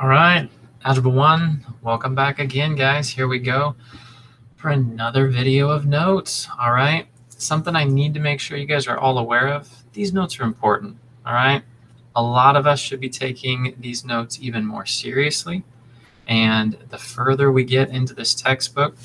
All right, Algebra 1, welcome back again, guys. Here we go for another video of notes. All right, something I need to make sure you guys are all aware of. These notes are important, all right? A lot of us should be taking these notes even more seriously. And the further we get into this textbook,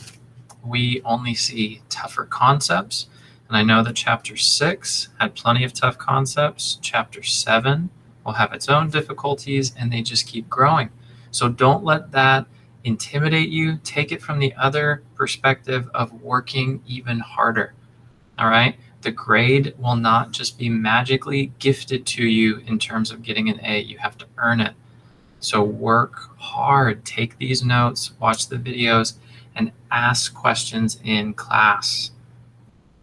we only see tougher concepts. And I know that Chapter 6 had plenty of tough concepts. Chapter 7 will have its own difficulties, and they just keep growing. So don't let that intimidate you. Take it from the other perspective of working even harder. All right? The grade will not just be magically gifted to you in terms of getting an A. You have to earn it. So work hard. Take these notes, watch the videos, and ask questions in class.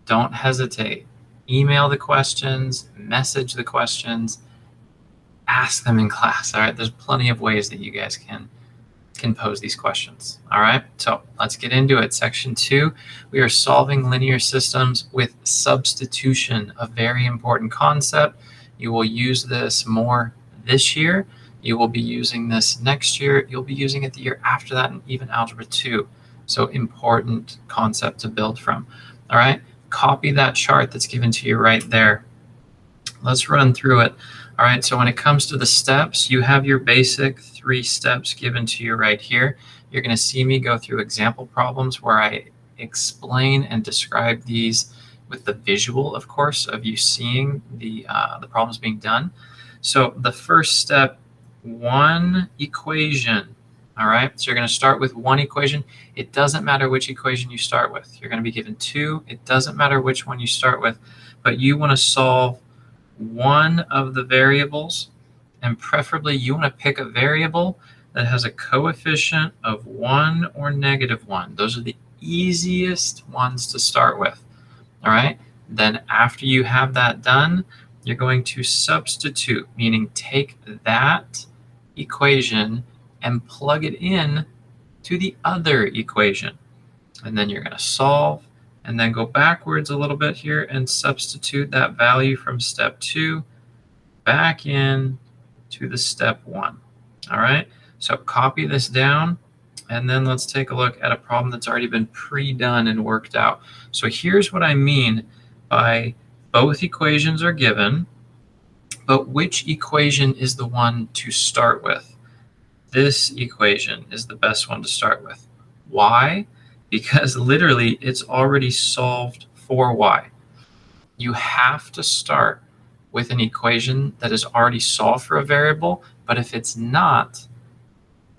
Don't hesitate. Email the questions, message the questions, ask them in class. All right, there's plenty of ways that you guys can pose these questions. All right, so let's get into it. Section 2, we are solving linear systems with substitution, a very important concept. You will use this more this year. You will be using this next year. You'll be using it the year after that, and even Algebra 2. So important concept to build from. All right, copy that chart that's given to you right there. Let's run through it. All right, so when it comes to the steps, you have your basic 3 steps given to you right here. You're going to see me go through example problems where I explain and describe these with the visual, of course, of you seeing the problems being done. So the first step, one equation. All right, so you're going to start with one equation. It doesn't matter which equation you start with. You're going to be given 2. It doesn't matter which one you start with, but you want to solve one of the variables, and preferably you want to pick a variable that has a coefficient of 1 or -1. Those are the easiest ones to start with. All right, then after you have that done, you're going to substitute, meaning take that equation and plug it in to the other equation. And then you're going to solve, and then go backwards a little bit here and substitute that value from step 2 back in to the step 1. All right, so copy this down, and then let's take a look at a problem that's already been pre-done and worked out. So here's what I mean by both equations are given, but which equation is the one to start with? This equation is the best one to start with. Why? Because literally it's already solved for y. You have to start with an equation that is already solved for a variable, but if it's not,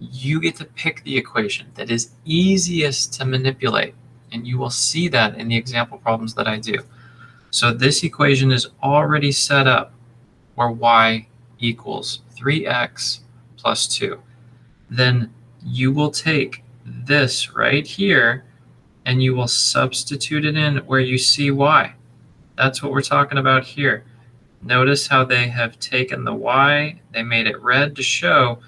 you get to pick the equation that is easiest to manipulate, and you will see that in the example problems that I do. So this equation is already set up where y equals 3x plus 2. Then you will take this right here and you will substitute it in where you see y. That's what we're talking about here. Notice how they have taken the y, they made it red to show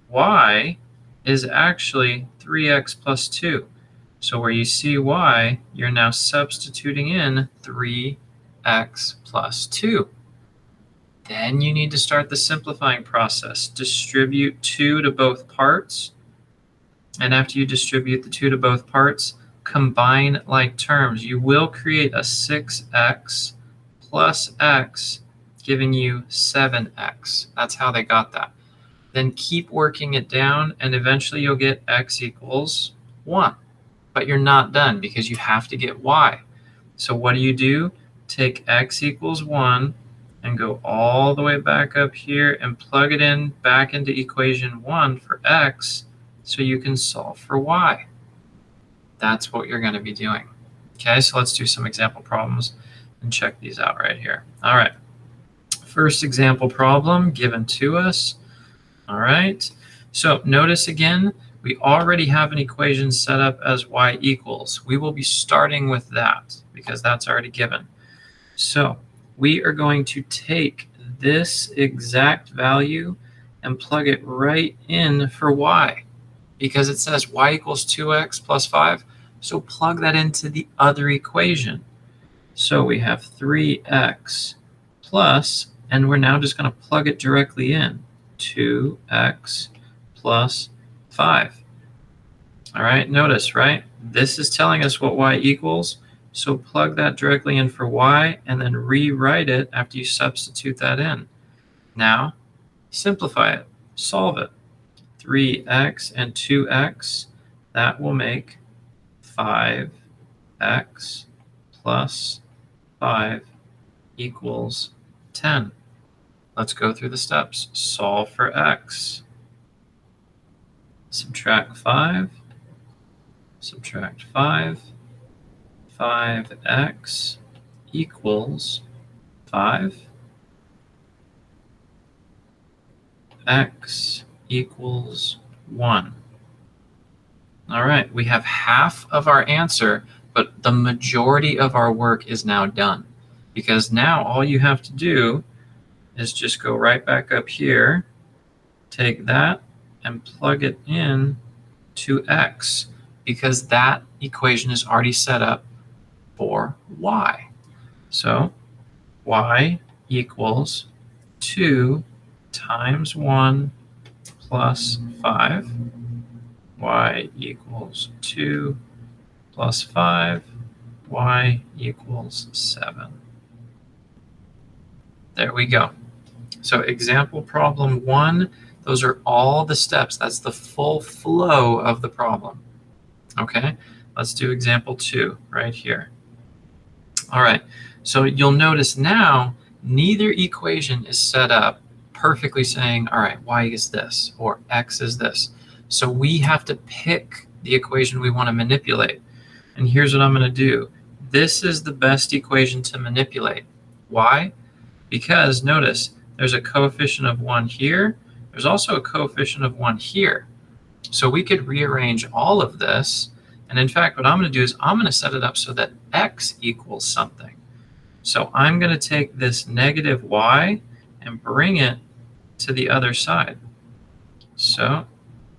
y is actually 3x plus 2. So where you see y, you're now substituting in 3x plus 2. Then you need to start the simplifying process. Distribute 2 to both parts. And after you distribute the 2 to both parts, combine like terms. You will create a 6x plus x, giving you 7x. That's how they got that. Then keep working it down, and eventually you'll get x equals 1. But you're not done because you have to get y. So what do? Take x equals 1 and go all the way back up here and plug it in back into equation 1 for x so you can solve for y. That's what you're going to be doing. Okay, so let's do some example problems and check these out right here. All right, first example problem given to us. All right, so notice again, we already have an equation set up as y equals. We will be starting with that because that's already given. So we are going to take this exact value and plug it right in for y, because it says y equals 2x plus 5. So plug that into the other equation. So we have 3x plus, and we're now just going to plug it directly in, 2x plus 5. All right, notice, right? This is telling us what y equals, so plug that directly in for y and then rewrite it after you substitute that in. Now, simplify it, solve it. 3x and 2x, that will make 5x plus 5 equals 10. Let's go through the steps. Solve for x. Subtract 5. Subtract 5. 5x equals 5. X equals 1. All right, we have half of our answer, but the majority of our work is now done. Because now all you have to do is just go right back up here, take that and plug it in to x, because that equation is already set up for y. So y equals 2 times 1 plus 5. Y equals 2 plus 5. Y equals 7. There we go. So example problem 1, those are all the steps. That's the full flow of the problem. Okay, let's do example 2 right here. All right, so you'll notice now neither equation is set up perfectly saying, all right, y is this or x is this. So we have to pick the equation we want to manipulate. And here's what I'm going to do. This is the best equation to manipulate. Why? Because notice there's a coefficient of 1 here. There's also a coefficient of 1 here. So we could rearrange all of this. And in fact, what I'm going to do is I'm going to set it up so that x equals something. So I'm going to take this negative y and bring it to the other side. So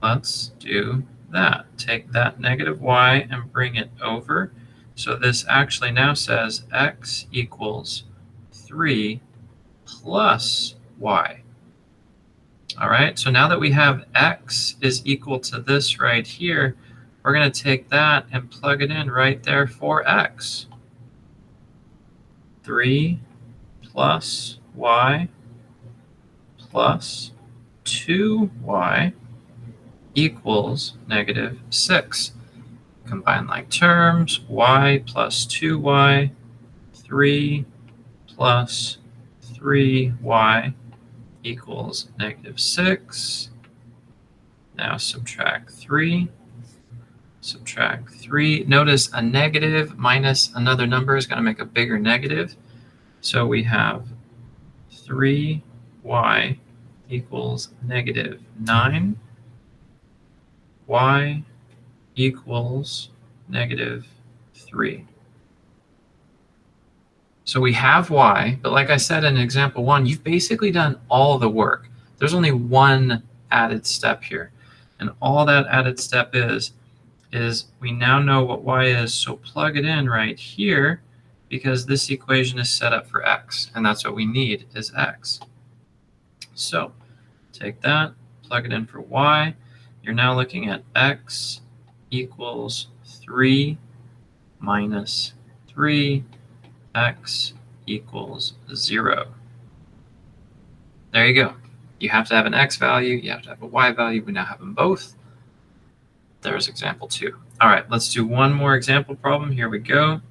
let's do that. Take that negative y and bring it over. So this actually now says x equals 3 plus y. All right, so now that we have x is equal to this right here, we're going to take that and plug it in right there for x. 3 plus y plus 2y equals negative 6. Combine like terms, y plus 2y, 3 plus 3y equals negative 6. Now subtract 3. Subtract 3. Notice a negative minus another number is going to make a bigger negative. So we have 3y equals negative 9. Y equals negative 3. So we have y, but like I said in example 1, you've basically done all the work. There's only one added step here. And all that added step is we now know what y is, so plug it in right here because this equation is set up for x, and that's what we need is x. So take that, plug it in for y. You're now looking at x equals 3 minus 3, x equals 0. There you go. You have to have an x value, you have to have a y value. We now have them both. There's example 2. All right, let's do one more example problem. Here we go.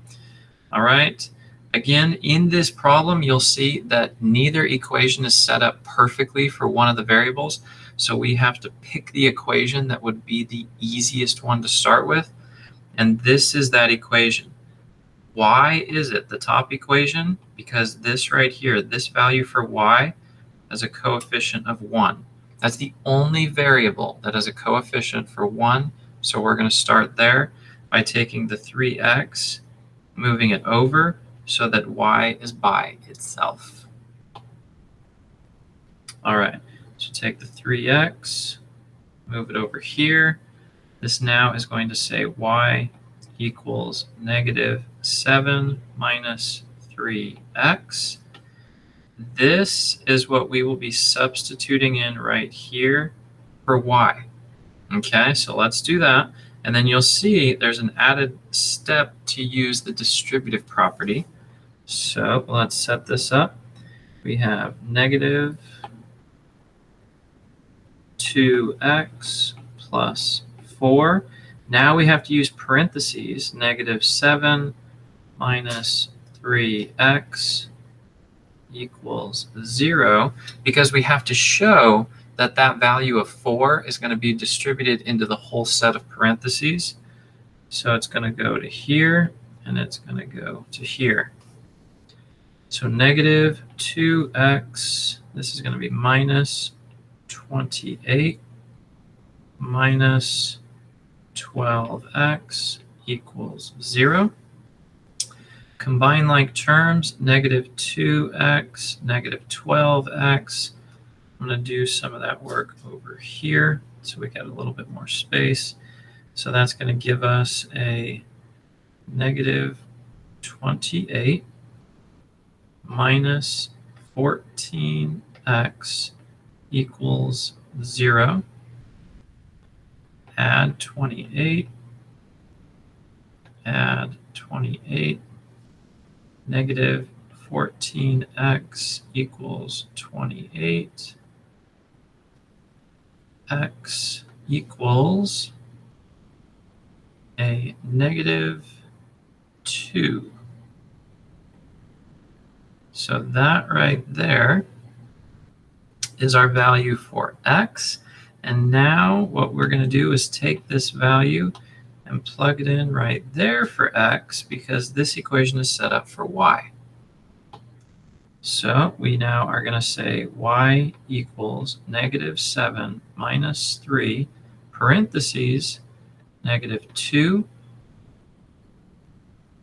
All right. Again, in this problem, you'll see that neither equation is set up perfectly for one of the variables. So we have to pick the equation that would be the easiest one to start with. And this is that equation. Why is it the top equation? Because this right here, this value for y has a coefficient of 1. That's the only variable that has a coefficient for 1. So we're going to start there by taking the 3x, moving it over so that y is by itself. All right, so take the 3x, move it over here. This now is going to say y equals negative 7 minus 3x. This is what we will be substituting in right here for y. Okay, so let's do that. And then you'll see there's an added step to use the distributive property. So let's set this up. We have negative 2x plus 4. Now we have to use parentheses, negative 7 minus 3x equals 0, because we have to show that that value of 4 is going to be distributed into the whole set of parentheses. So it's going to go to here, and it's going to go to here. So negative 2x, this is going to be minus 28 minus 12x equals 0. Combine like terms, negative 2x, negative 12x. I'm going to do some of that work over here so we get a little bit more space. So that's going to give us a negative 28 minus 14x equals 0. Add 28, add 28, negative 14x equals 28, x equals a negative 2. So that right there is our value for x. And now what we're going to do is take this value and plug it in right there for x, because this equation is set up for y. So we now are going to say y equals negative 7 minus 3, parentheses, negative 2.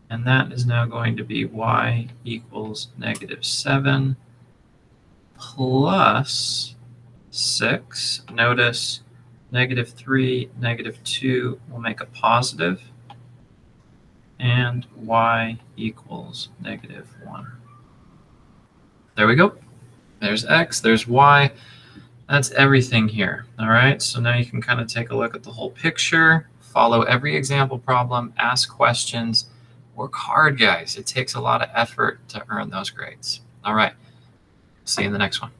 And that is now going to be y equals negative 7 plus 6. Notice negative 3, negative 2 will make a positive, and y equals negative 1. There we go. There's x, there's y. That's everything here. All right, so now you can kind of take a look at the whole picture, follow every example problem, ask questions, work hard, guys. It takes a lot of effort to earn those grades. All right, see you in the next one.